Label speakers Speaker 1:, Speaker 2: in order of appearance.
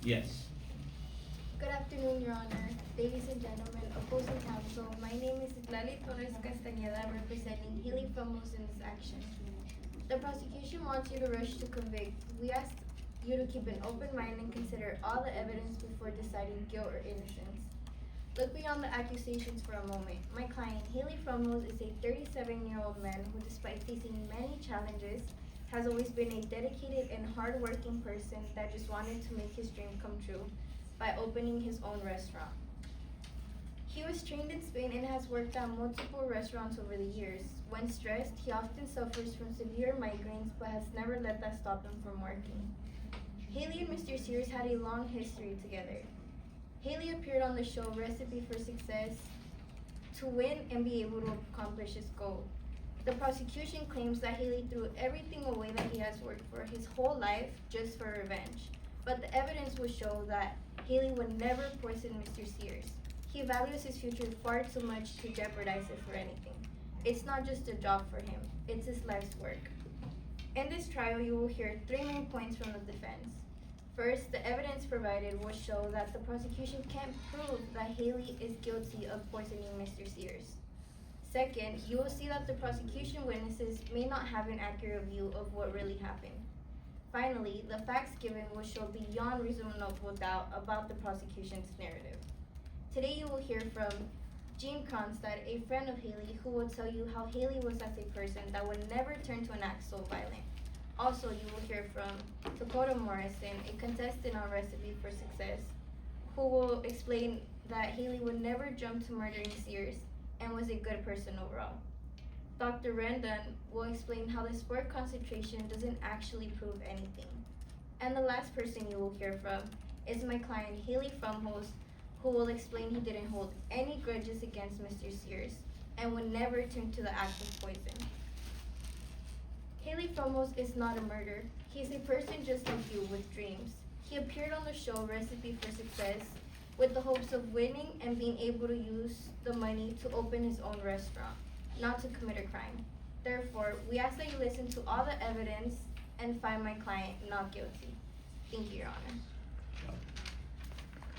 Speaker 1: Yes.
Speaker 2: Good afternoon, Your Honor. Ladies and gentlemen, opposing counsel, my name is Zitlaly Castañeda, representing Haley Fumbles in this action. The prosecution wants you to rush to convict. We ask you to keep an open mind and consider all the evidence before deciding guilt or innocence. Look beyond the accusations for a moment. My client, Haley Fumbles, is a 37-year-old man who, despite facing many challenges, has always been a dedicated and hard-working person that just wanted to make his dream come true by opening his own restaurant. He was trained in Spain and has worked at multiple restaurants over the years. When stressed, he often suffers from severe migraines but has never let that stop him from working. Haley and Mr. Sears had a long history together. Haley appeared on the show Recipe for Success to win and be able to accomplish his goal. The prosecution claims that Haley threw everything away that he has worked for his whole life just for revenge. But the evidence will show that Haley would never poison Mr. Sears. He values his future far too much to jeopardize it for anything. It's not just a job for him, it's his life's work. In this trial, you will hear three main points from the defense. First, the evidence provided will show that the prosecution can't prove that Haley is guilty of poisoning Mr. Sears. Second, you will see that the prosecution witnesses may not have an accurate view of what really happened. Finally, the facts given will show beyond reasonable doubt about the prosecution's narrative. Today you will hear from Jean Kronstadt, a friend of Haley, who will tell you how Haley was as a person that would never turn to an act so violent. Also, you will hear from Dakota Morrison, a contestant on Recipe for Success, who will explain that Haley would never jump to murdering Sears and was a good person overall. Dr. Rendon will explain how the sport concentration doesn't actually prove anything. And the last person you will hear from is my client Haley Frumholz, who will explain he didn't hold any grudges against Mr. Sears and would never turn to the act of poison. Haley Frumholz is not a murderer. He's a person just like you with dreams. He appeared on the show Recipe for Success with the hopes of winning and being able to use the money to open his own restaurant, not to commit a crime. Therefore, we ask that you listen to all the evidence and find my client not guilty. Thank you, Your Honor.